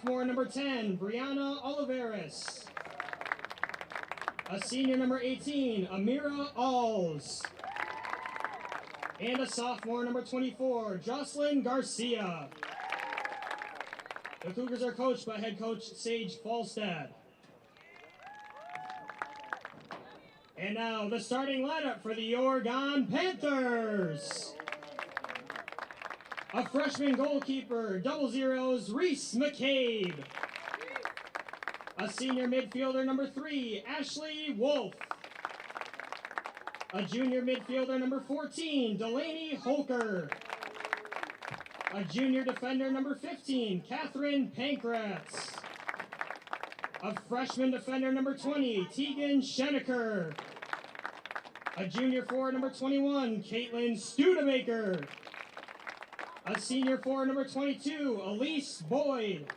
sophomore number 10, Brianna Oliveras. A senior number 18, Amira Alls. And a sophomore number 24, Jocelyn Garcia. The Cougars are coached by head coach Sage Falstad. And now the starting lineup for the Oregon Panthers. A freshman goalkeeper, double zeros, Reese McCabe. A senior midfielder, number 3, Ashley Wolf. A junior midfielder, number 14, Delaney Holker. A junior defender, number 15, Catherine Pankratz. A freshman defender, number 20, Tegan Scheneker. A junior forward, number 21, Caitlin Studemaker. A senior forward, number 22, Elise Boyd.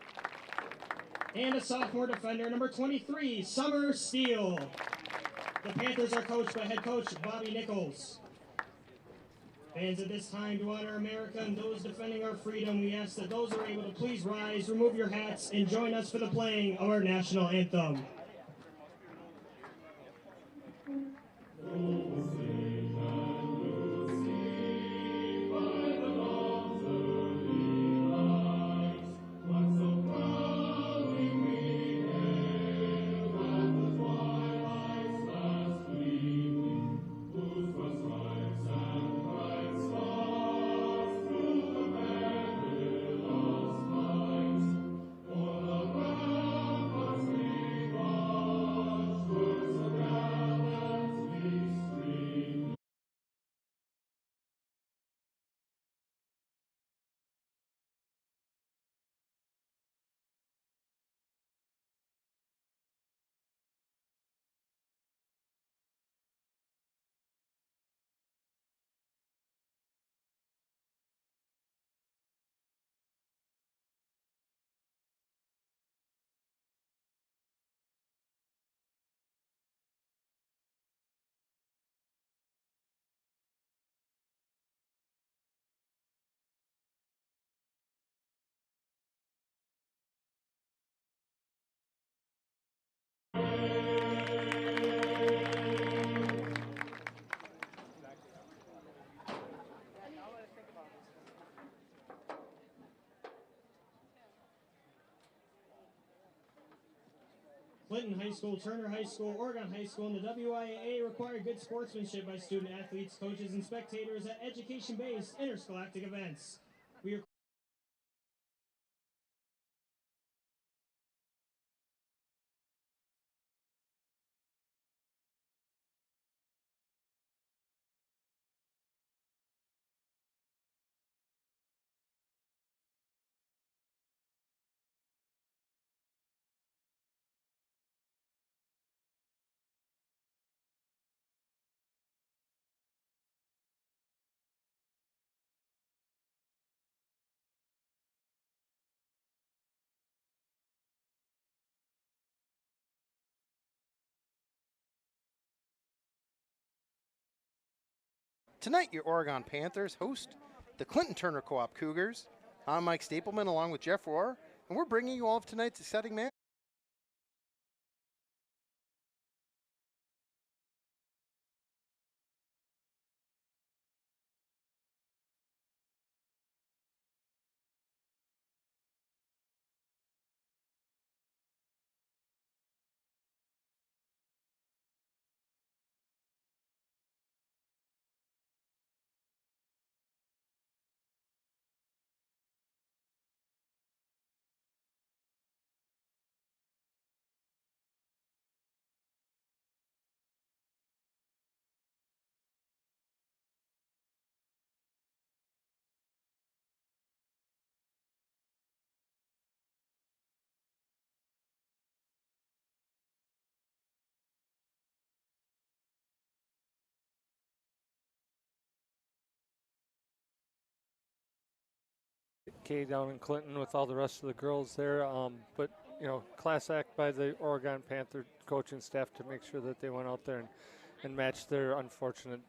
And a sophomore defender, number 23, Summer Steele. The Panthers are coached by head coach Bobby Nichols. Fans, at this time, to honor America and those defending our freedom, we ask that those who are able to please rise, remove your hats, and join us for the playing of our national anthem. Clinton High School, Turner High School, Oregon High School, and the WIAA require good sportsmanship by student athletes, coaches, and spectators at education-based interscholastic events. We are Tonight, your Oregon Panthers host the Clinton Turner Co-op Cougars. I'm Mike Stapleman along with Jeff Rohr, and we're bringing you all of tonight's exciting match. Kay down in Clinton with all the rest of the girls there. But, you know, class act by the Oregon Panther coaching staff to make sure that they went out there and matched their unfortunate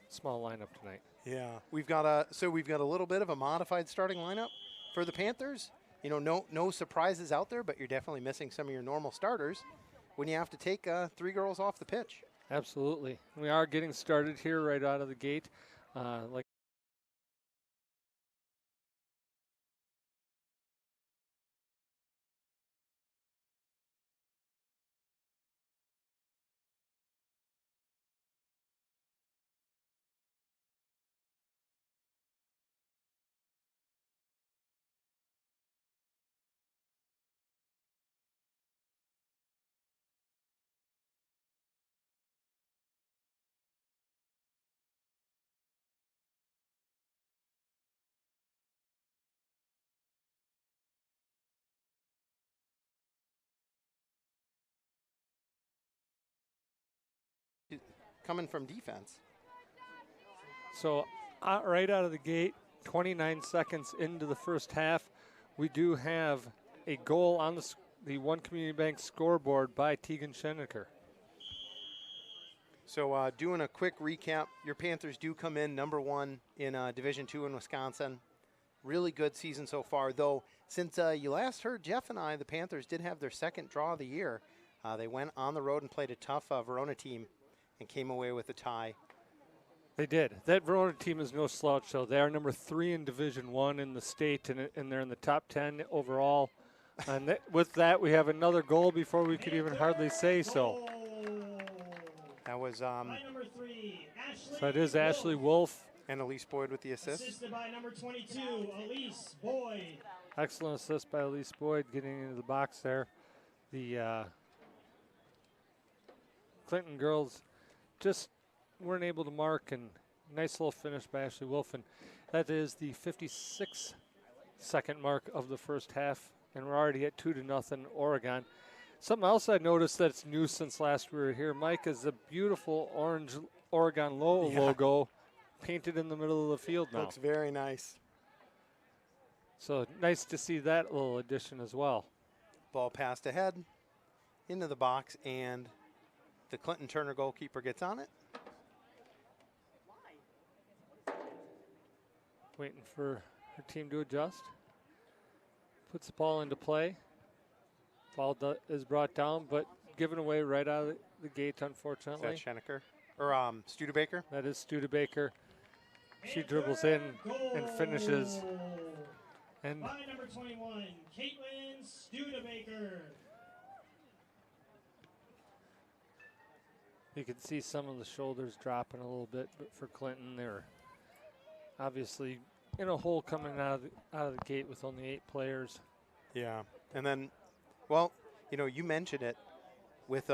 small lineup tonight. Yeah, we've got a little bit of a modified starting lineup for the Panthers. no surprises out there, but you're definitely missing some of your normal starters when you have to take 3 girls off the pitch. Absolutely. We are getting started here right out of the gate. Like Coming from defense. So right out of the gate, 29 seconds into the first half, we do have a goal on the One Community Bank scoreboard by Tegan Schenecker. So doing a quick recap, your Panthers do come in #1 in Division II in Wisconsin. Really good season so far, though. Since you last heard Jeff and I, the Panthers did have their second draw of the year. They went on the road and played a tough Verona team and came away with a tie. They did. That Verona team is no slouch, though. They are #3 in Division I in the state, and they're in the top 10 overall. And with that, we have another goal before we could even hardly say so. That was By number 3, Ashley So it is Ashley Wolf. and Elise Boyd with the assist. Assisted by number 22, Elise Boyd. Excellent assist by Elise Boyd getting into the box there. The Clinton girls just weren't able to mark, and nice little finish by Ashley Wolf. And that is the 56-second mark of the first half, and we're already at 2-0 Oregon. Something else I noticed that's new since last we were here, Mike, is the beautiful orange Oregon logo painted in the middle of the field now. Looks very nice. So nice to see that little addition as well. Ball passed ahead into the box, and the Clinton Turner goalkeeper gets on it. Waiting for her team to adjust. Puts the ball into play. Ball is brought down, but given away right out of the gate, unfortunately. Is that Schenecker? Or Studebaker? That is Studebaker. She dribbles in and finishes. And by number 21, Caitlin Studebaker. you can see some of the shoulders dropping a little bit, but for Clinton, they're obviously in a hole coming out of the gate with only 8 players. Yeah. And then, well, you mentioned it with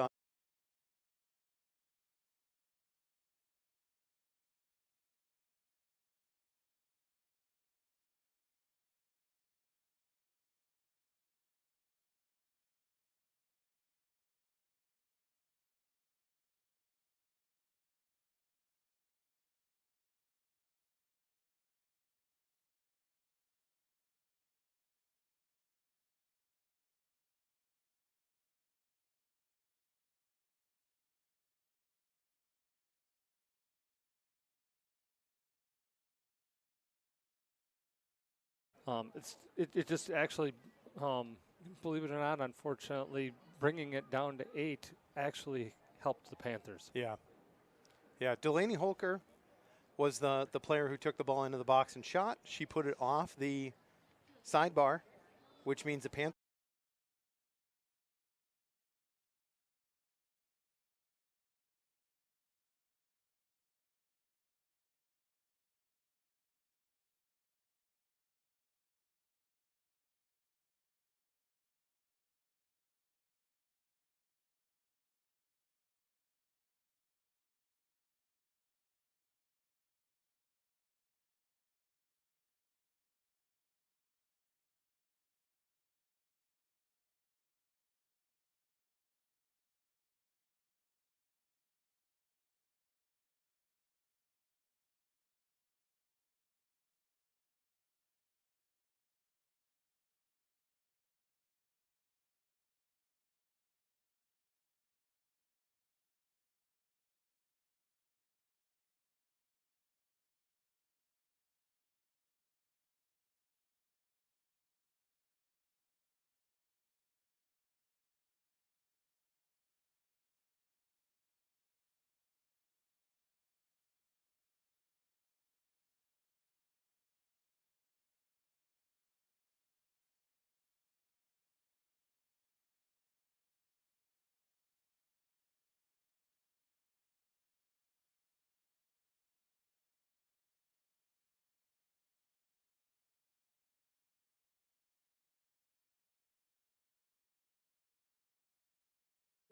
It just actually, believe it or not, unfortunately, bringing it down to 8 actually helped the Panthers. Yeah. Yeah, Delaney Holker was the player who took the ball into the box and shot. She put it off the sidebar, which means the Panthers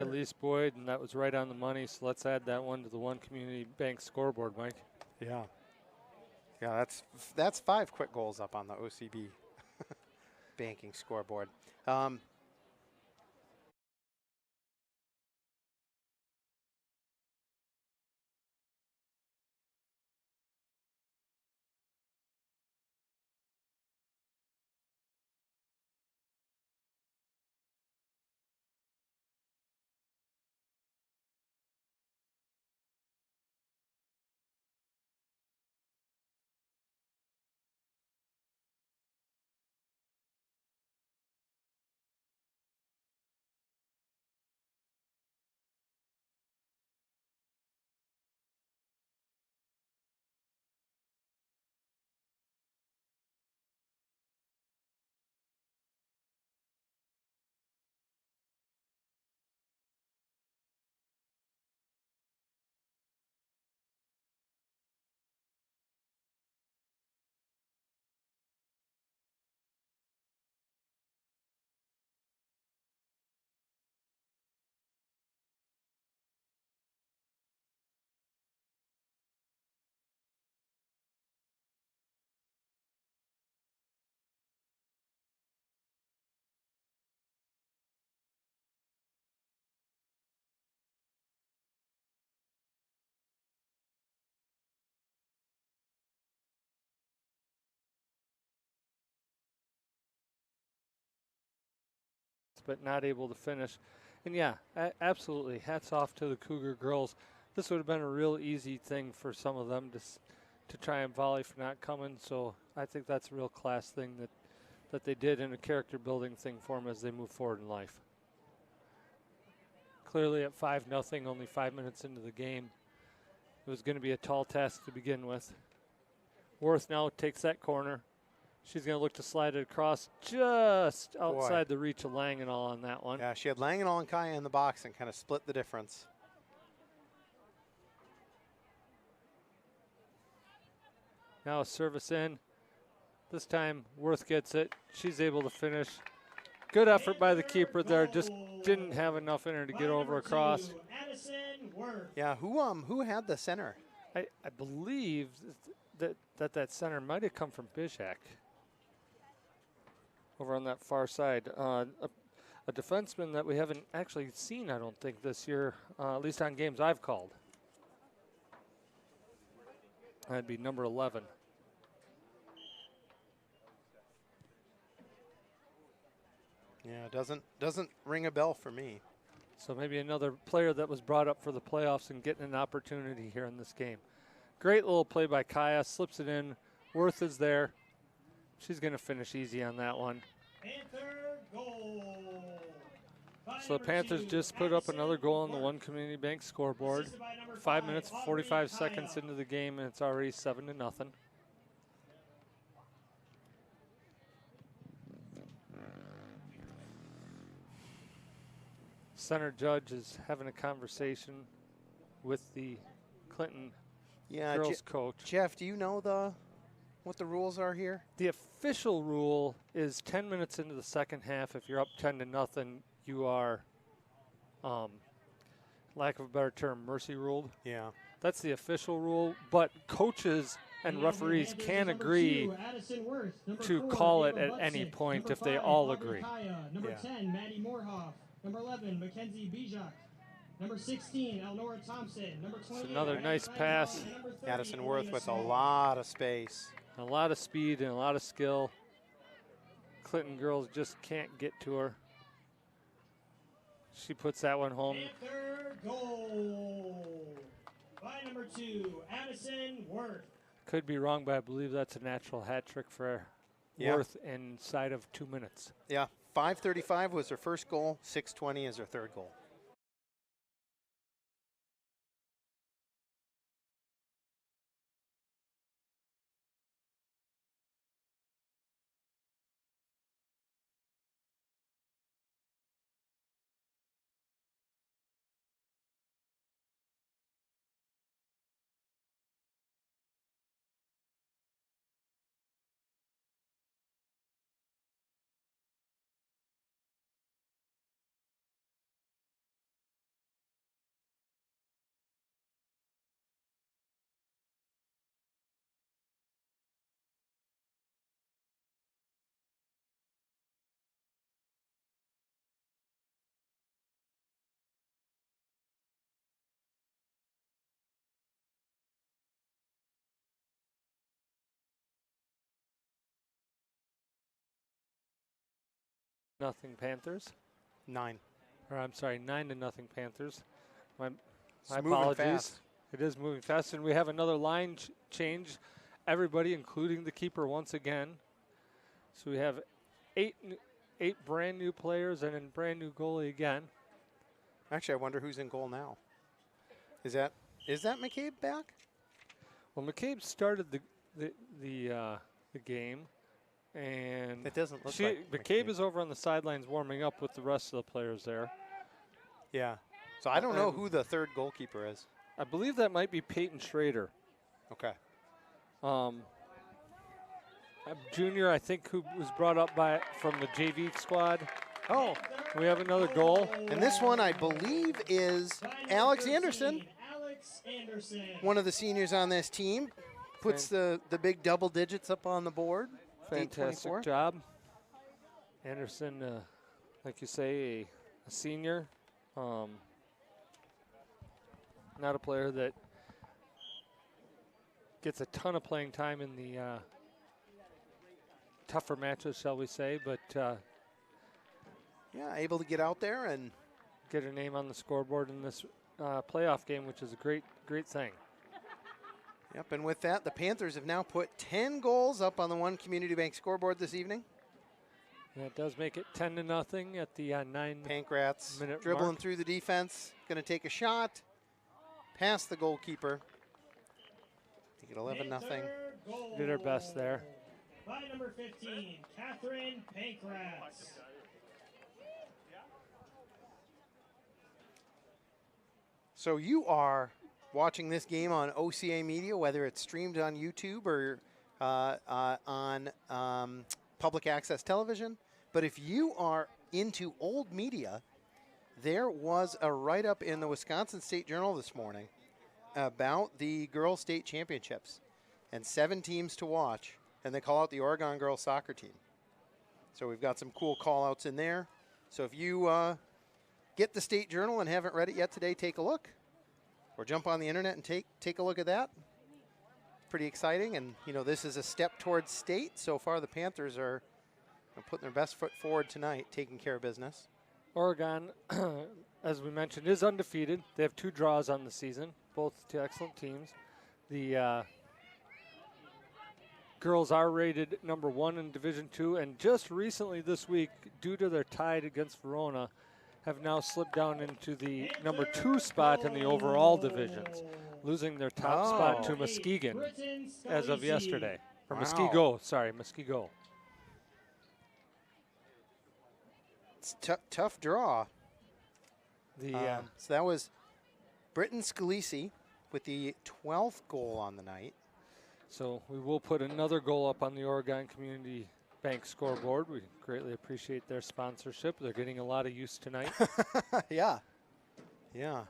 At least Boyd, and that was right on the money. So let's add that one to the One Community Bank scoreboard, Mike. Yeah. Yeah, that's 5 quick goals up on the OCB banking scoreboard. But not able to finish. And yeah, absolutely. Hats off to the Cougar girls. This would have been a real easy thing for some of them to try and volley for not coming. So I think that's a real class thing that they did, and a character building thing for them as they move forward in life. Clearly at 5-0, only 5 minutes into the game, it was going to be a tall task to begin with. Worth now takes that corner. She's going to look to slide it across just outside the reach of Langenall on that one. Yeah, she had Langenall and Kaya in the box and kind of split the difference. Now a service in. This time Worth gets it. She's able to finish. Good effort by the keeper there. Just didn't have enough in her to get over across. Yeah, who had the center? I believe that center might have come from Bizak. Over on that far side. A defenseman that we haven't actually seen, I don't think, this year, at least on games I've called. That'd be number 11. Yeah, doesn't ring a bell for me. So maybe another player that was brought up for the playoffs and getting an opportunity here in this game. Great little play by Kaya, slips it in. Worth is there. She's going to finish easy on that one. Panther goal. So the Panthers just put up another goal on the One Community Bank scoreboard. 5 minutes, 45 seconds into the game, and it's already 7-0. Center judge is having a conversation with the Clinton girls coach. Jeff, do you know what the rules are here? The official rule is 10 minutes into the second half. If you're up 10-0, you are, lack of a better term, mercy ruled. Yeah. That's the official rule, but coaches and referees can agree to call it at any point if they all agree. Number 10, Maddie Moorhoff. Number 11, Mackenzie Bijak. Number 16, Elnora Thompson. Number 20, another nice pass. Addison Worth with a lot of space. A lot of speed and a lot of skill. Clinton girls just can't get to her. She puts that one home. Panther goal by number 2, Addison Worth. Could be wrong, but I believe that's a natural hat trick for Worth inside of 2 minutes. Yeah, 5:35 was her first goal, 6:20 is her third goal. Nothing Panthers. 9. Or I'm sorry, 9-0 Panthers. My moving apologies. fast. It is moving fast, and we have another line change. Everybody, including the keeper, once again. So we have eight brand new players and a brand new goalie again. Actually, I wonder who's in goal now. Is that McCabe back? Well, McCabe started the game, and It doesn't look like McCabe is over on the sidelines warming up with the rest of the players there. Yeah. So I don't know who the third goalkeeper is. I believe that might be Peyton Schrader. Okay. A junior, I think, who was brought up from the JV squad. Oh, we have another goal. and this one, I believe, is Alex Anderson, one of the seniors on this team. Puts the big double digits up on the board. Fantastic job. Anderson, like you say, a senior. Not a player that gets a ton of playing time in the tougher matches, shall we say, but yeah, able to get out there and get her name on the scoreboard in this playoff game, which is a great thing. Yep, and with that, the Panthers have now put 10 goals up on the One Community Bank scoreboard this evening. That does make it 10-0 at the 9-minute Pankrats mark. dribbling through the defense, going to take a shot, past the goalkeeper. Take it 11-0. Did her best there. By number 15, Catherine Pankrats. So you are watching this game on OCA Media, whether it's streamed on YouTube or on public access television. But if you are into old media, there was a write-up in the Wisconsin State Journal this morning about the girls' state championships and 7 teams to watch, and they call out the Oregon girls soccer team. So we've got some cool call-outs in there. So if you get the State Journal and haven't read it yet today, take a look. Or jump on the internet and take a look at that. Pretty exciting, and you know, this is a step towards state. So far the Panthers are putting their best foot forward tonight, taking care of business. Oregon, as we mentioned, is undefeated. They have 2 draws on the season, both 2 excellent teams. The girls are rated number 1 in Division II, and just recently this week, due to their tie against Verona, have now slipped down into the number 2 spot in the overall divisions, losing their top spot to Muskegon as of yesterday. Or Muskego, sorry, Muskego. It's tough draw. So that was Britton Scalisi with the 12th goal on the night. So we will put another goal up on the Oregon Community Bank scoreboard. We greatly appreciate their sponsorship. They're getting a lot of use tonight. Yeah. Yeah.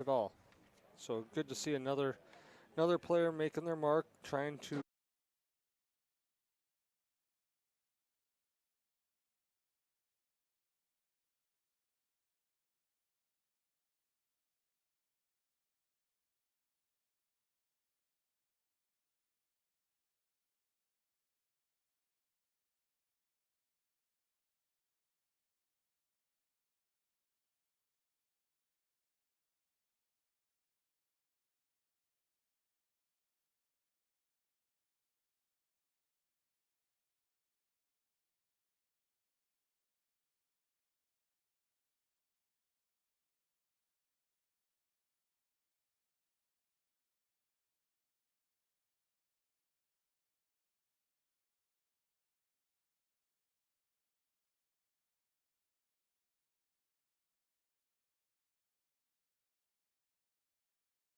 At all. So good to see another player making their mark, trying to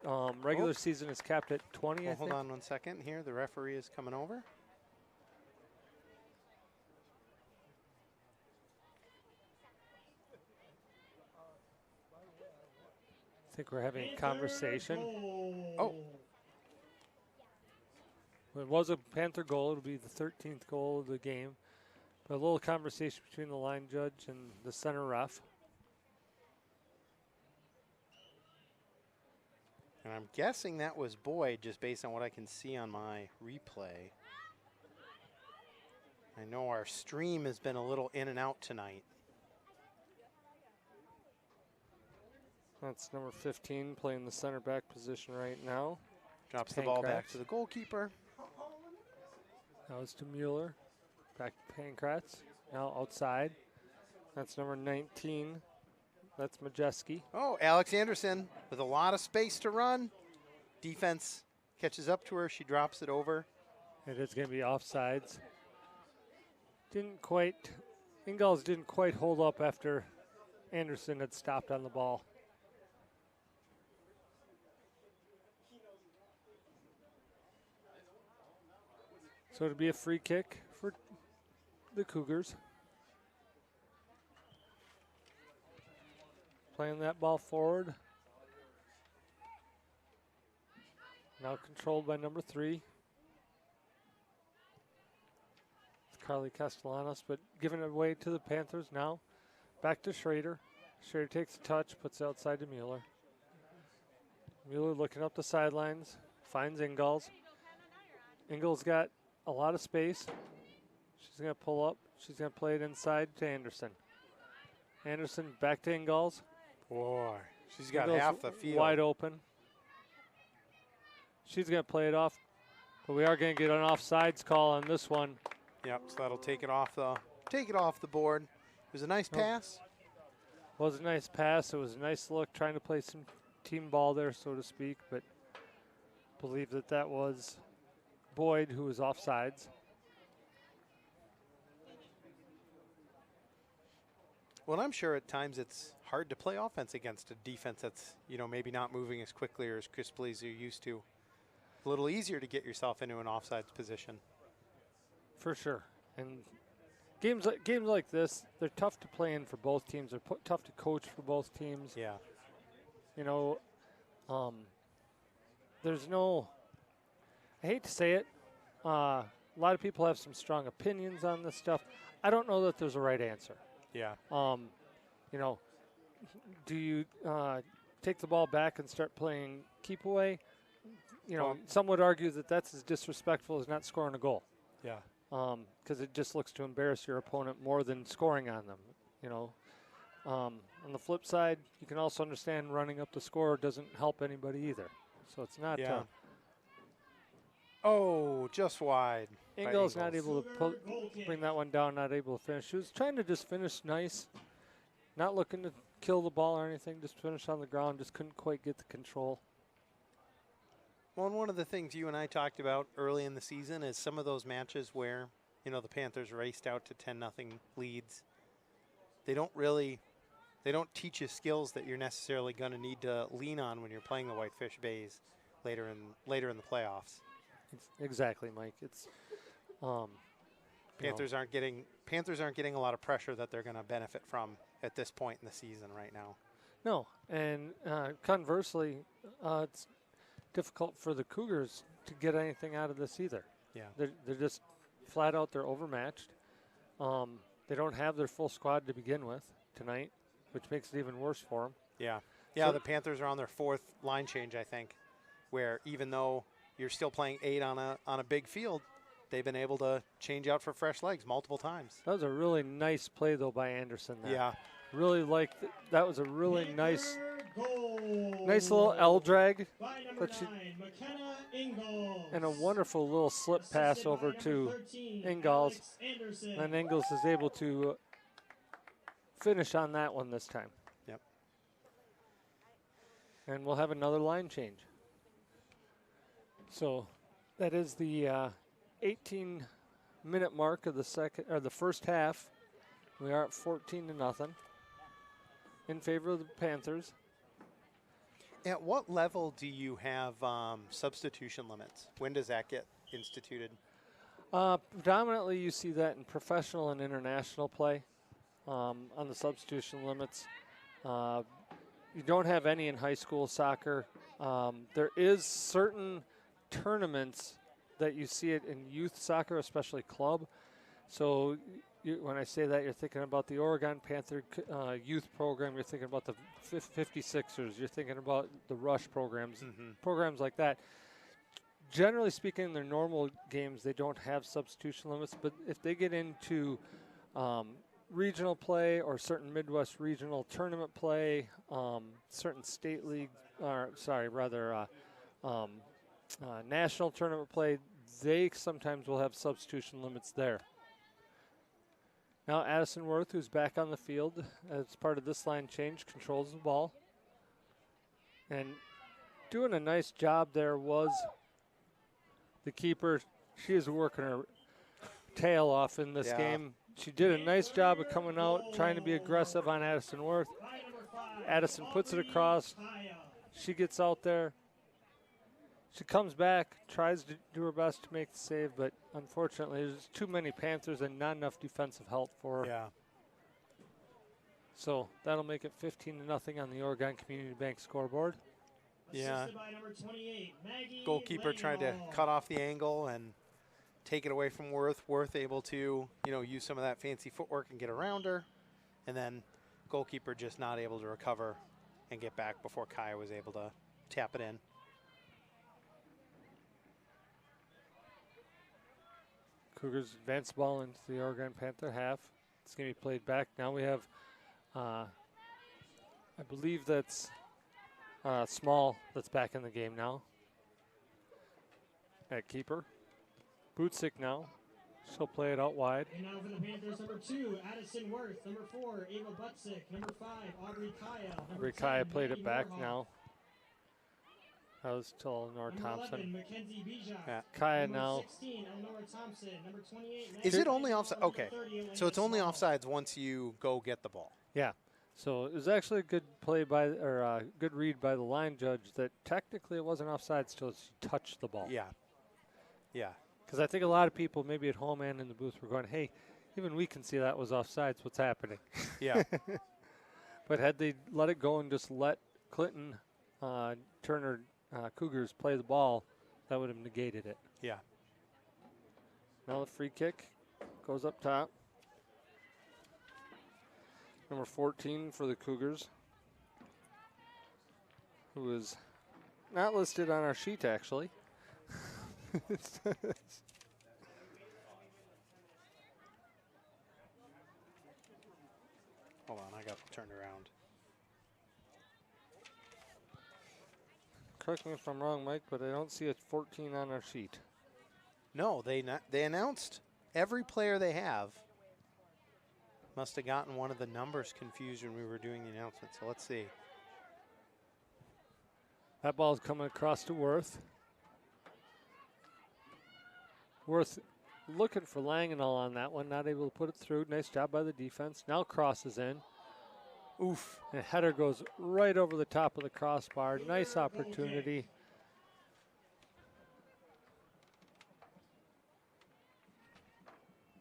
Regular season is capped at 20, I think. Hold on 1 second here. The referee is coming over. I think we're having a conversation. Oh. It was a Panther goal. It'll be the 13th goal of the game. But a little conversation between the line judge and the center ref. And I'm guessing that was Boyd, just based on what I can see on my replay. I know our stream has been a little in and out tonight. That's number 15 playing the center back position right now. Drops the ball back to the goalkeeper. Now it's to Mueller. Back to Pankratz. Now outside. That's number 19. That's Majeski. Oh, Alex Anderson with a lot of space to run. Defense catches up to her. She drops it over. It is going to be offsides. Ingalls didn't quite hold up after Anderson had stopped on the ball. So it'll be a free kick for the Cougars. Playing that ball forward. Now controlled by number 3. It's Carly Castellanos, but giving it away to the Panthers now. Back to Schrader. Schrader takes a touch, puts it outside to Mueller. Mueller looking up the sidelines, finds Ingalls. Ingalls got a lot of space. She's going to pull up. She's going to play it inside to Anderson. Anderson back to Ingalls. Boy, she's got Ingalls half the field. Wide open. She's going to play it off, but we are going to get an offsides call on this one. Yep, so that'll take it off the board. It was a nice pass. It was a nice pass. It was a nice look, trying to play some team ball there, so to speak, but believe that was Boyd, who was offsides. Well, I'm sure at times it's hard to play offense against a defense that's, maybe not moving as quickly or as crisply as you're used to. A little easier to get yourself into an offsides position. For sure. And games like this, they're tough to play in for both teams. They're tough to coach for both teams. Yeah. There's no, I hate to say it, a lot of people have some strong opinions on this stuff. I don't know that there's a right answer. Yeah. Do you take the ball back and start playing keep away? Some would argue that that's as disrespectful as not scoring a goal. Yeah. Because it just looks to embarrass your opponent more than scoring on them. On the flip side, you can also understand running up the score doesn't help anybody either. So it's not. Yeah. Oh, just wide. Ingalls not able to bring that one down, not able to finish. She was trying to just finish nice, not looking to kill the ball or anything, just finish on the ground, just couldn't quite get the control. Well, and one of the things you and I talked about early in the season is some of those matches where, the Panthers raced out to 10-0 leads. They don't teach you skills that you're necessarily going to need to lean on when you're playing the Whitefish Bays later in the playoffs. Exactly, Mike. It's Panthers aren't getting a lot of pressure that they're going to benefit from at this point in the season right now. No, and conversely, it's difficult for the Cougars to get anything out of this either. Yeah, they're just flat out. They're overmatched. They don't have their full squad to begin with tonight, which makes it even worse for them. Yeah, So the Panthers are on their 4th line change, I think, where even though you're still playing 8 on a big field, they've been able to change out for fresh legs multiple times. That was a really nice play, though, by Anderson there. Yeah. Really that was a really nice little L drag. And a wonderful little slip pass over to Ingalls. And Ingalls is able to finish on that one this time. Yep. And we'll have another line change. So that is the 18-minute mark of the first half. We are at 14-0 in favor of the Panthers. At what level do you have substitution limits? When does that get instituted? Predominantly, you see that in professional and international play on the substitution limits. You don't have any in high school soccer. There is certain tournaments that you see it in youth soccer, especially club. So when I say that, you're thinking about the Oregon Panther youth program. You're thinking about the 56ers. You're thinking about the Rush programs, programs like that. Generally speaking, in their normal games, they don't have substitution limits. But if they get into regional play or certain Midwest regional tournament play, certain state league, national tournament play, they sometimes will have substitution limits there. Now Addison Worth, who's back on the field as part of this line change, controls the ball. And doing a nice job there was the keeper. She is working her tail off in this game. She did a nice job of coming out, trying to be aggressive on Addison Worth. Addison puts it across. She gets out there. She comes back, tries to do her best to make the save, but unfortunately there's too many Panthers and not enough defensive help for her. Yeah. So that'll make it 15-0 on the Oregon Community Bank scoreboard. Yeah. Goalkeeper tried to cut off the angle and take it away from Worth. Worth able to, use some of that fancy footwork and get around her. And then goalkeeper just not able to recover and get back before Kaya was able to tap it in. Cougars advance the ball into the Oregon Panther half. It's going to be played back. Now we have, I believe that's Small that's back in the game now. At keeper. Bootsick now. She'll play it out wide. And now for the Panthers, number 2, Addison Worth. Number 4, Ava Buttsick. Number 5, Aubrey Kaya. Aubrey Kaya played it back now. That was to Eleanor Thompson. 11, Mackenzie Bijak. Yeah. Kaya Number now. 16, Eleanor Thompson. Number 28, Is it only Maggie offside? Small. Okay. Number 30, So it's Elena only Small. offsides once you go get the ball. Yeah. So it was actually a good play by, or good read by the line judge that technically it wasn't offsides till she touched the ball. Yeah. Yeah. Because I think a lot of people, maybe at home and in the booth, were going, hey, even we can see that was offsides. What's happening? Yeah. But had they let it go and just let Clinton Turner Cougars play the ball, that would have negated it. Yeah. Now the free kick goes up top. Number 14 for the Cougars, who is not listed on our sheet, actually. Hold on, I got turned around. Correct me if I'm wrong, Mike, but I don't see a 14 on our sheet. No, they announced every player they have. Must have gotten one of the numbers confused when we were doing the announcement. So let's see. That ball is coming across to Worth. Worth looking for Langenall on that one, not able to put it through. Nice job by the defense. Now crosses in. Oof. And header goes right over the top of the crossbar. Nice opportunity.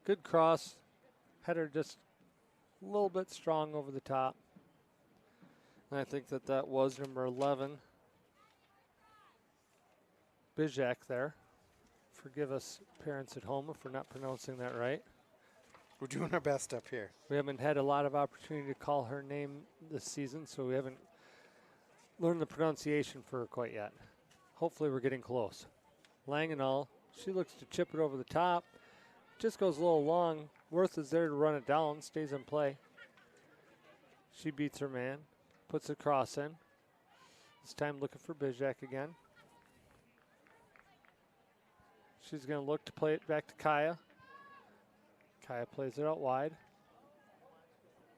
Good cross. Header just a little bit strong over the top. And I think that was number 11. Bijak there. Forgive us parents at home if we're not pronouncing that right. We're doing our best up here. We haven't had a lot of opportunity to call her name this season, so we haven't learned the pronunciation for her quite yet. Hopefully we're getting close. Langenall, she looks to chip it over the top. Just goes a little long. Worth is there to run it down, stays in play. She beats her man, puts a cross in. This time looking for Bijak again. She's going to look to play it back to Kaya. Kaya plays it out wide.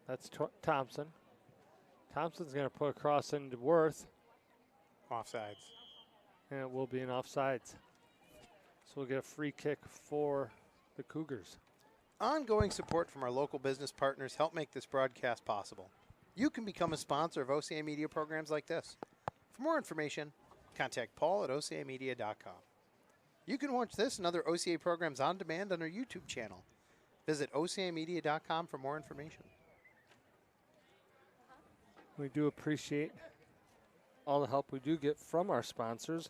That's Thompson. Thompson's going to put a cross into Worth. Offsides. And it will be an offsides. So we'll get a free kick for the Cougars. Ongoing support from our local business partners help make this broadcast possible. You can become a sponsor of OCA Media programs like this. For more information, contact Paul at OCAmedia.com. You can watch this and other OCA programs on demand on our YouTube channel. Visit OCAmedia.com for more information. We do appreciate all the help we do get from our sponsors.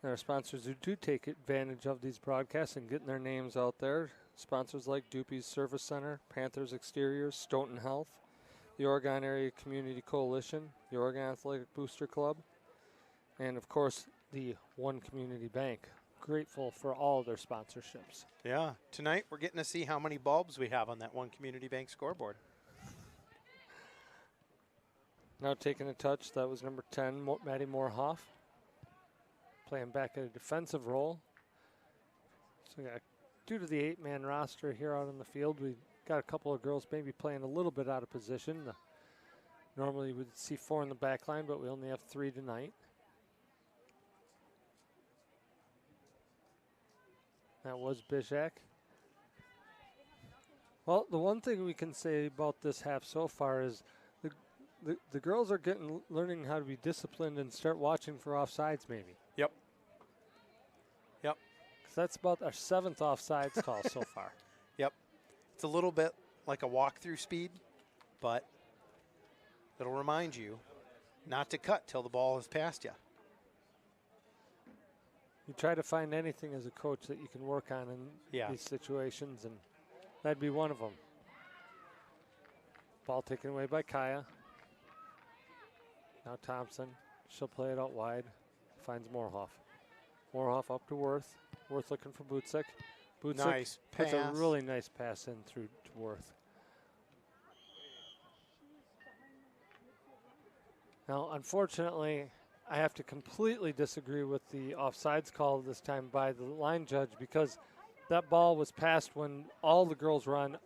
And our sponsors who do take advantage of these broadcasts and getting their names out there. Sponsors like Doopy's Service Center, Panthers Exteriors, Stoughton Health, the Oregon Area Community Coalition, the Oregon Athletic Booster Club, and of course the One Community Bank. Grateful for all of their sponsorships. Yeah, tonight we're getting to see how many bulbs we have on that One Community Bank scoreboard. Now taking a touch, that was number 10, Maddie Moorhoff, playing back at a defensive role. So due to the 8-man roster here out on the field, we got a couple of girls maybe playing a little bit out of position. Normally we'd see 4 in the back line, but we only have 3 tonight. That was Bishak. Well, the one thing we can say about this half so far is the girls are learning how to be disciplined and start watching for offsides maybe. Yep. 'Cause that's about our 7th offsides call so far. Yep. It's a little bit like a walk-through speed, but it'll remind you not to cut till the ball has passed you. You try to find anything as a coach that you can work on in these situations, and that'd be one of them. Ball taken away by Kaya. Now Thompson, she'll play it out wide, finds Moorhoff. Moorhoff up to Worth. Worth looking for Butzek. Butzek Nice puts a pass. really nice pass in through to Worth. Now, unfortunately, I have to completely disagree with the offsides call this time by the line judge, because that ball was passed when all the girls were on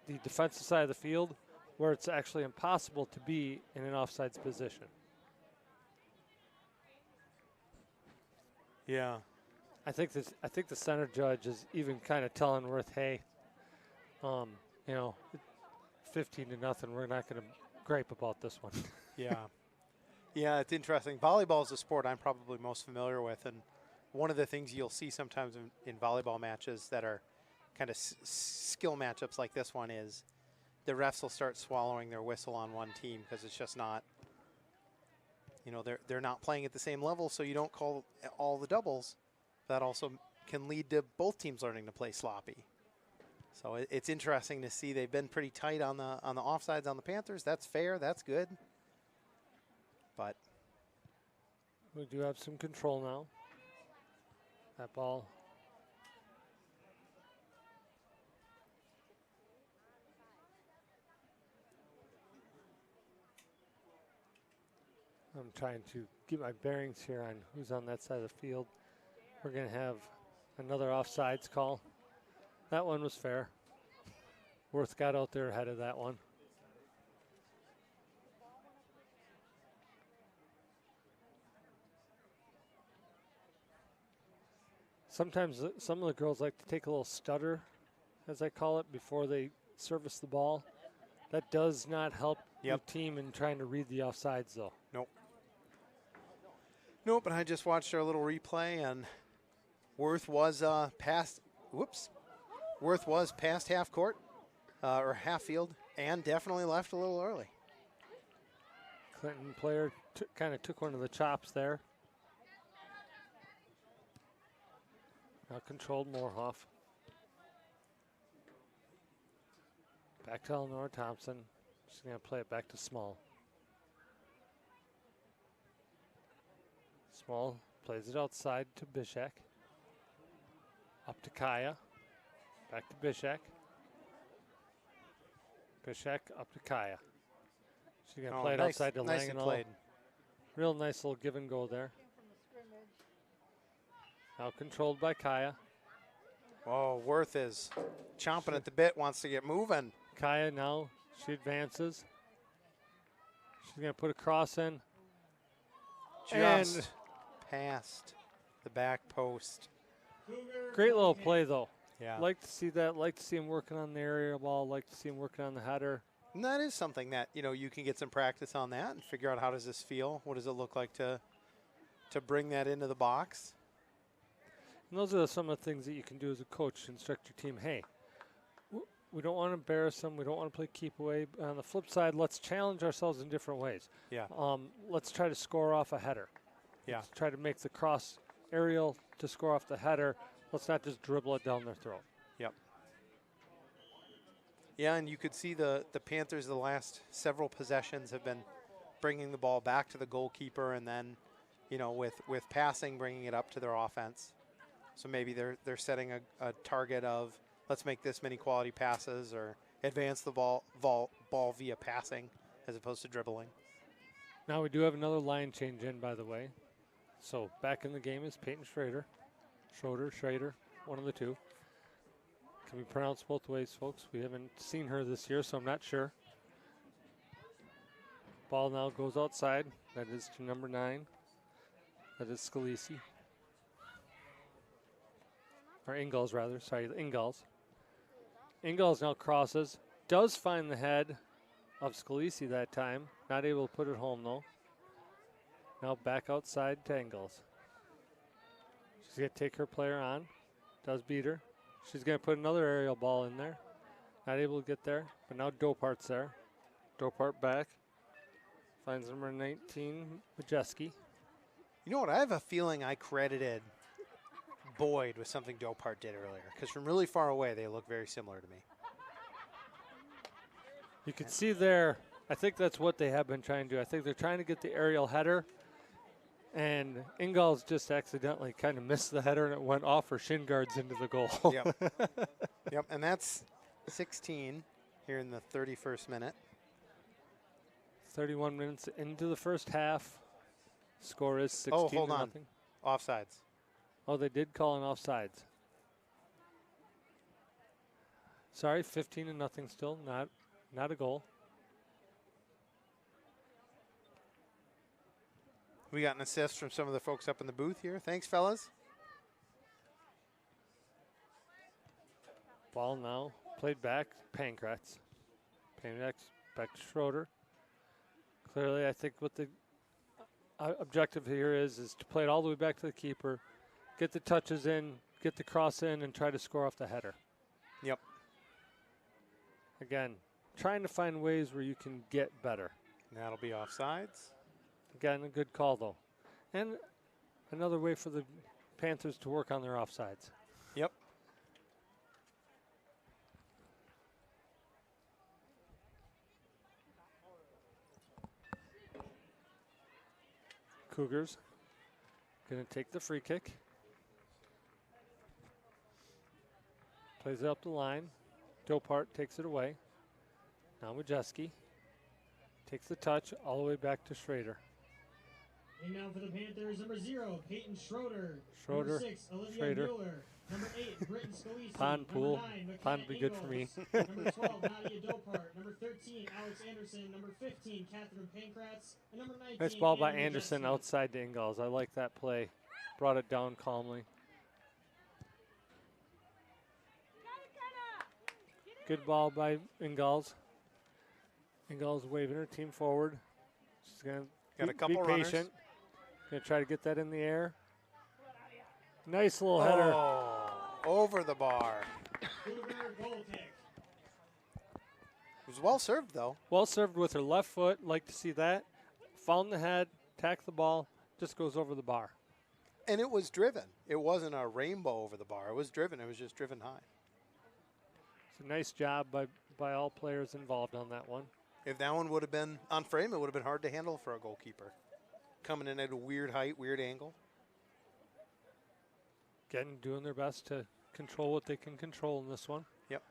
the defensive side of the field, where it's actually impossible to be in an offsides position. Yeah. I think the center judge is even kind of telling Worth, hey, 15-0, we're not going to gripe about this one. Yeah. Yeah, it's interesting. Volleyball is a sport I'm probably most familiar with, and one of the things you'll see sometimes in volleyball matches that are kind of skill matchups like this one is the refs will start swallowing their whistle on one team because it's just not, they're not playing at the same level, so you don't call all the doubles. That also can lead to both teams learning to play sloppy. So it's interesting to see they've been pretty tight on the offsides on the Panthers. That's fair. That's good. But we do have some control now. That ball. I'm trying to get my bearings here on who's on that side of the field. We're going to have another offsides call. That one was fair. Worth got out there ahead of that one. Sometimes some of the girls like to take a little stutter, as I call it, before they service the ball. That does not help your team in trying to read the offsides, though. Nope. Nope, and I just watched our little replay, and Worth was past half court, or half field, and definitely left a little early. Clinton player kind of took one of the chops there. Now controlled Moorhoff. Back to Eleanor Thompson. She's going to play it back to Small. Small plays it outside to Bishak. Up to Kaya. Back to Bishak. Bishak up to Kaya. She's going to play it outside to Langenall. Real nice little give and go there. Now controlled by Kaya. Oh, Worth is chomping at the bit, wants to get moving. Kaya now, she advances. She's going to put a cross in. Just past the back post. Great little play, though. Yeah. Like to see that. Like to see him working on the area ball. Like to see him working on the header. And that is something that, you can get some practice on that and figure out how does this feel? What does it look like to to bring that into the box. And those are some of the things that you can do as a coach to instruct your team. Hey, we don't want to embarrass them. We don't want to play keep away. On the flip side, let's challenge ourselves in different ways. Yeah. Let's try to score off a header. Yeah. Let's try to make the cross aerial to score off the header. Let's not just dribble it down their throat. Yep. Yeah, and you could see the Panthers the last several possessions have been bringing the ball back to the goalkeeper, and then, you know, with passing, bringing it up to their offense. So maybe they're setting a target of, let's make this many quality passes or advance the ball via passing as opposed to dribbling. Now we do have another line change in, by the way. So back in the game is Peyton Schrader, one of the two. Can be pronounced both ways, folks. We haven't seen her this year, so I'm not sure. Ball now goes outside. That is to number 9. That is Scalisi. Or Ingalls, rather. Sorry, Ingalls. Ingalls now crosses. Does find the head of Scalisi that time. Not able to put it home, though. Now back outside to Ingalls. She's going to take her player on. Does beat her. She's going to put another aerial ball in there. Not able to get there, but now Dopart's there. Dopart back. Finds number 19, Majeski. You know what? I have a feeling I credited Boyd with something Dopart did earlier, because from really far away, they look very similar to me. You can see there, I think that's what they have been trying to do. I think they're trying to get the aerial header, and Ingalls just accidentally kind of missed the header, and it went off her shin guards into the goal. Yep. Yep, and that's 16 here in the 31st minute. 31 minutes into the first half. Score is 16 Oh, hold to on. nothing. Offsides. Oh, they did call an offsides. Sorry, 15 to nothing still. Not a goal. We got an assist from some of the folks up in the booth here. Thanks, fellas. Ball now played back. Pankratz. Pankratz back to Schroeder. Clearly, I think what the objective here is to play it all the way back to the keeper, get the touches in, get the cross in, and try to score off the header. Yep. Again, trying to find ways where you can get better. That'll be offsides. Again, a good call, though. And another way for the Panthers to work on their offsides. Yep. Cougars going to take the free kick. Plays it up the line. Dopart takes it away. Now Majeski takes the touch all the way back to Schrader. And now for the Panthers, number 0, Peyton Schroeder. Schroeder, Number 6, Olivia Schrader. Mueller. Number 8, Britton Scalisi. Pond pool. Number 9, Pond McKenna would be good for me. Ingalls. Number 12, Nadia Dopart. Number 13, Alex Anderson. Number 15, Catherine Pankratz. And number 19, Nice ball by Anna Anderson Majeski. outside to Ingalls. I like that play. Brought it down calmly. Good ball by Ingalls. Ingalls waving her team forward. She's going Got a to couple be runners. patient. Going to try to get that in the air. Nice little header. Oh, over the bar. Cougar goal kick. It was well served, though. Well served with her left foot. Like to see that. Found the head, tacked the ball, just goes over the bar. And it was driven. It wasn't a rainbow over the bar. It was driven. It was just driven high. It's a nice job by all players involved on that one. If that one would have been on frame, it would have been hard to handle for a goalkeeper. Coming in at a weird height, weird angle. Again, doing their best to control what they can control in this one. Yep.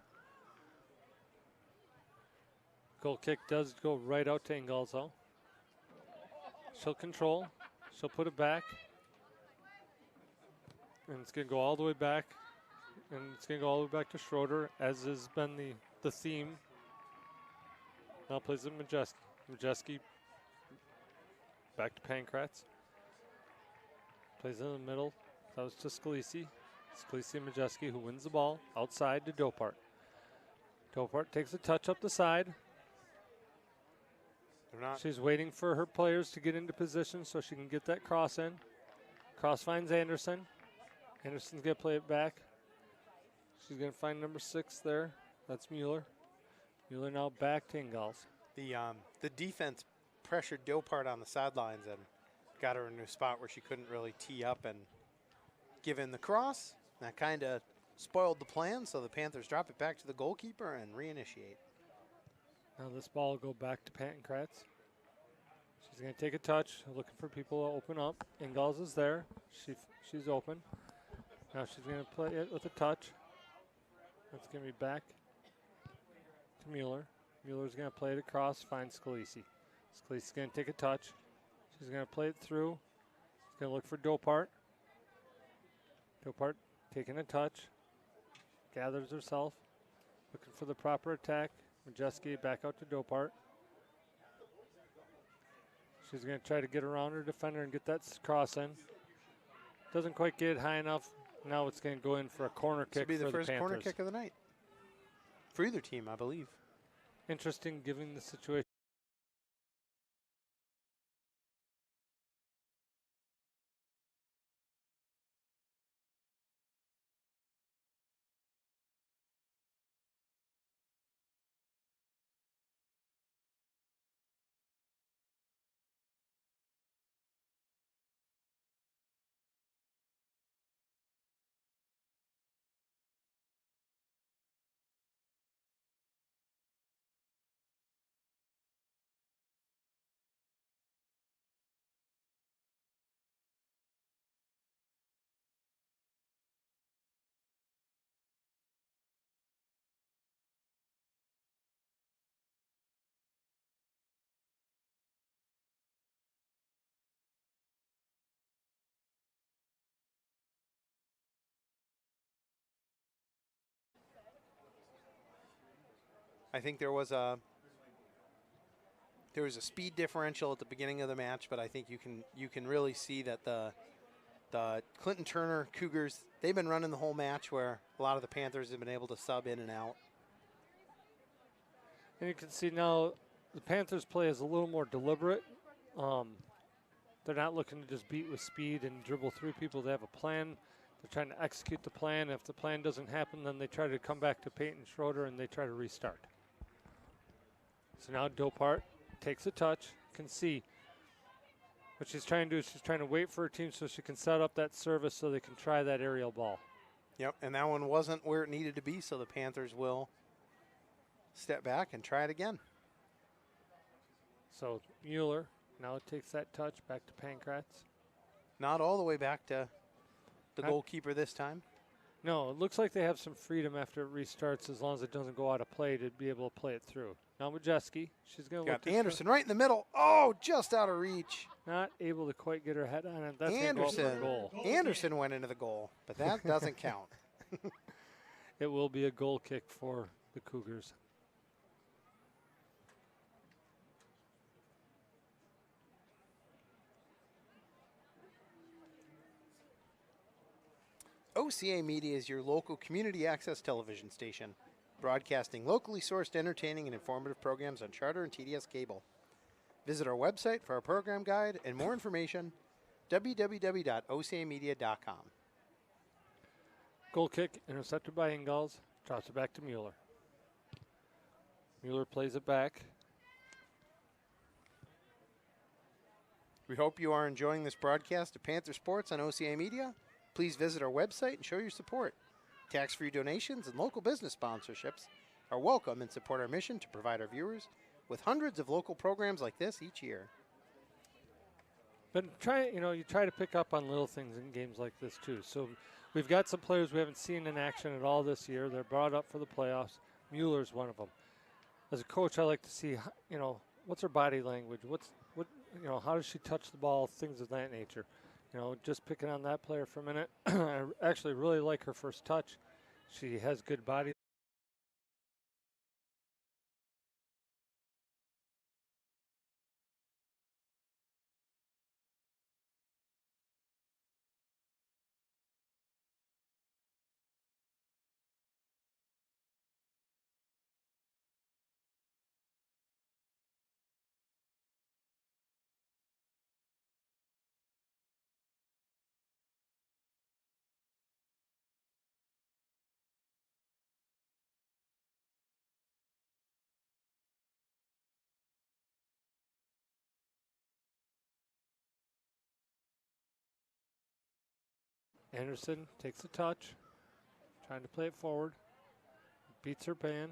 Goal kick does go right out to Ingalls, though. She'll control. She'll put it back. And it's going to go all the way back. And it's going to go all the way back to Schroeder, as has been the theme. Now plays it Majeski. Majeski back to Pankratz. Plays in the middle. That was to Scalisi. Scalisi and Majeski, who wins the ball outside to Dopart. Dopart takes a touch up the side. They're not. She's waiting for her players to get into position so she can get that cross in. Cross finds Anderson. Anderson's going to play it back. She's going to find number 6 there. That's Mueller. Mueller now back to Ingalls. The defense pressured Dopart on the sidelines and got her in a spot where she couldn't really tee up and give in the cross. That kind of spoiled the plan, so the Panthers drop it back to the goalkeeper and reinitiate. Now this ball will go back to Pantenkratz. She's going to take a touch, looking for people to open up. Ingalls is there. She's open. Now she's going to play it with a touch. That's going to be back to Mueller. Mueller's going to play it across, find Scalisi. Scalisi's going to take a touch. She's going to play it through. She's going to look for Dopart. Dopart taking a touch. Gathers herself. Looking for the proper attack. Majeski back out to Dopart. She's going to try to get around her defender and get that cross in. Doesn't quite get it high enough. Now it's going to go in for a corner kick for the Panthers. This will be the first corner kick of the night. For either team, I believe. Interesting given the situation. I think there was a speed differential at the beginning of the match, but I think you can really see that the Clinton Turner Cougars, they've been running the whole match where a lot of the Panthers have been able to sub in and out. And you can see now the Panthers play is a little more deliberate. They're not looking to just beat with speed and dribble through people. They have a plan. They're trying to execute the plan. If the plan doesn't happen, then they try to come back to Peyton Schroeder and they try to restart. So now Dopart takes a touch. You can see what she's trying to do is she's trying to wait for her team so she can set up that service so they can try that aerial ball. Yep, and that one wasn't where it needed to be, so the Panthers will step back and try it again. So Mueller now takes that touch back to Pankratz. Not all the way back to the goalkeeper this time. No, it looks like they have some freedom after it restarts as long as it doesn't go out of play to be able to play it through. Now Majeski, she's going to look. Got Anderson right in the middle. Oh, just out of reach. Not able to quite get her head on it. That's Anderson. Go goal. Anderson went into the goal, but that doesn't count. It will be a goal kick for the Cougars. OCA Media is your local community access television station, broadcasting locally sourced entertaining and informative programs on Charter and TDS cable. Visit our website for our program guide and more information, www.ocamedia.com. Goal kick, intercepted by Ingalls, drops it back to Mueller. Mueller plays it back. We hope you are enjoying this broadcast of Panther Sports on OCA Media. Please visit our website and show your support. Tax-free donations and local business sponsorships are welcome and support our mission to provide our viewers with hundreds of local programs like this each year. But you try to pick up on little things in games like this too. So we've got some players we haven't seen in action at all this year. They're brought up for the playoffs. Mueller's one of them. As a coach, I like to see, what's her body language? How does she touch the ball? Things of that nature. Just picking on that player for a minute. I actually really like her first touch. She has good body Anderson takes a touch, trying to play it forward. Beats her man.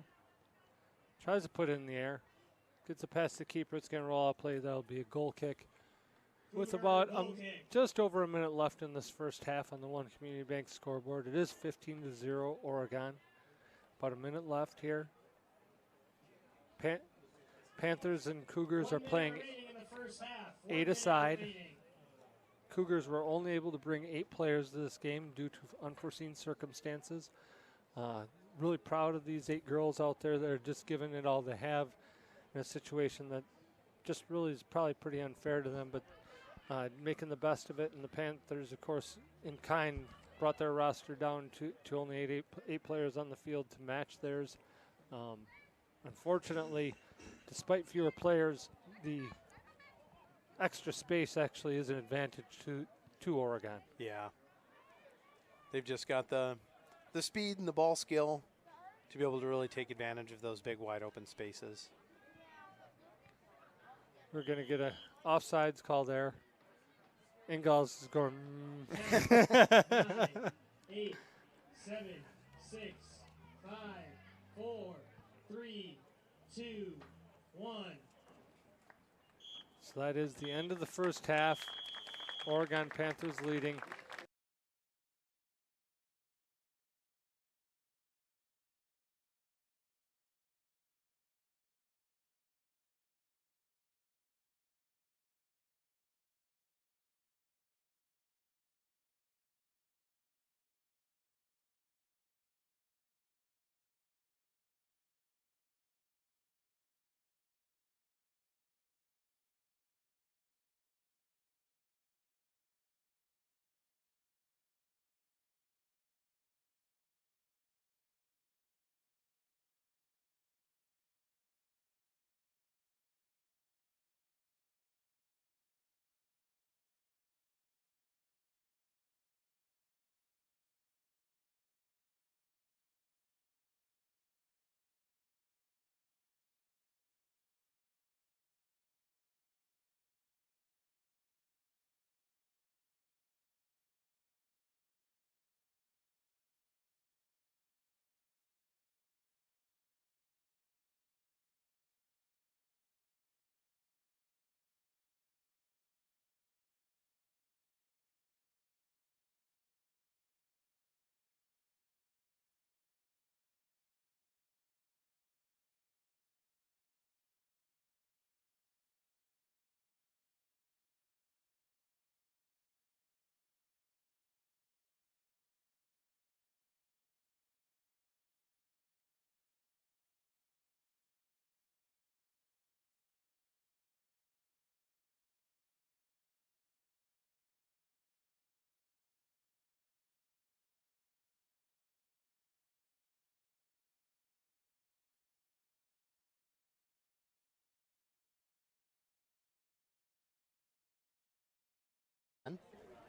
Tries to put it in the air. Gets a pass to the keeper. It's going to roll out play. That'll be a goal kick. With about just over a minute left in this first half on the One Community Bank scoreboard. It is 15-0 Oregon. About a minute left here. Panthers and Cougars are playing 8 aside. Cougars were only able to bring 8 players to this game due to unforeseen circumstances. Really proud of these 8 girls out there that are just giving it all they have in a situation that just really is probably pretty unfair to them, but making the best of it. And the Panthers, of course, in kind, brought their roster down to only 8 players on the field to match theirs. Unfortunately, despite fewer players, the extra space actually is an advantage to Oregon. Yeah. They've just got the speed and the ball skill to be able to really take advantage of those big wide open spaces. We're going to get a offsides call there. Ingalls is going. 9, 8, 7, 6, 5, 4, 3, 2, 1. So that is the end of the first half. Oregon Panthers leading.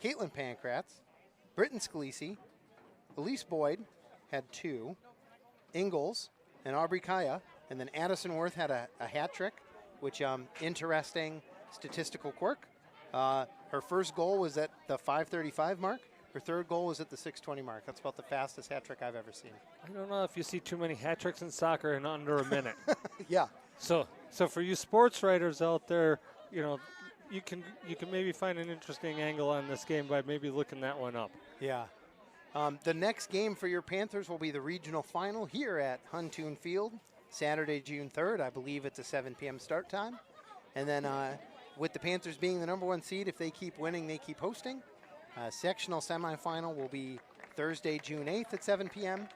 Caitlin Pankratz, Britton Scalisi, Elise Boyd had 2, Ingalls and Aubrey Kaya, and then Addison Worth had a hat trick, which interesting statistical quirk. Her first goal was at the 5:35 mark. Her third goal was at the 6:20 mark. That's about the fastest hat trick I've ever seen. I don't know if you see too many hat tricks in soccer in under a minute. Yeah. So for you sports writers out there, you can maybe find an interesting angle on this game by maybe looking that one up. Yeah. The next game for your Panthers will be the regional final here at Huntoon Field, Saturday, June 3rd. I believe it's a 7 p.m. start time. And then with the Panthers being the number 1 seed, if they keep winning, they keep hosting. Sectional semifinal will be Thursday, June 8th at 7 p.m.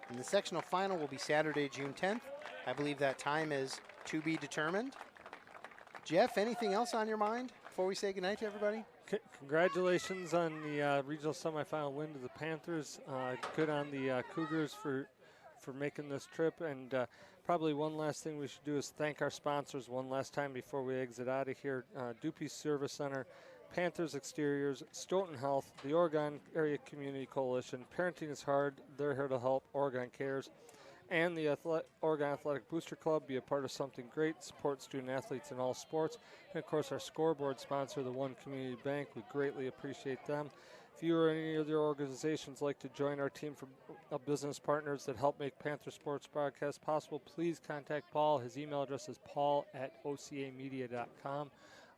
And the sectional final will be Saturday, June 10th. I believe that time is to be determined. Jeff, anything else on your mind before we say goodnight to everybody? Congratulations on the regional semifinal win to the Panthers. Good on the Cougars for making this trip. And probably one last thing we should do is thank our sponsors one last time before we exit out of here. Dupuis Service Center, Panthers Exteriors, Stoughton Health, the Oregon Area Community Coalition, Parenting is Hard, they're here to help, Oregon Cares, and the Oregon Athletic Booster Club. Be a part of something great, support student athletes in all sports. And of course our scoreboard sponsor, the One Community Bank, we greatly appreciate them. If you or any other organizations like to join our team of business partners that help make Panther Sports broadcast possible, please contact Paul. His email address is paul@ocamedia.com.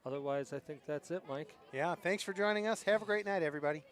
Otherwise, I think that's it, Mike. Yeah, thanks for joining us. Have a great night, everybody.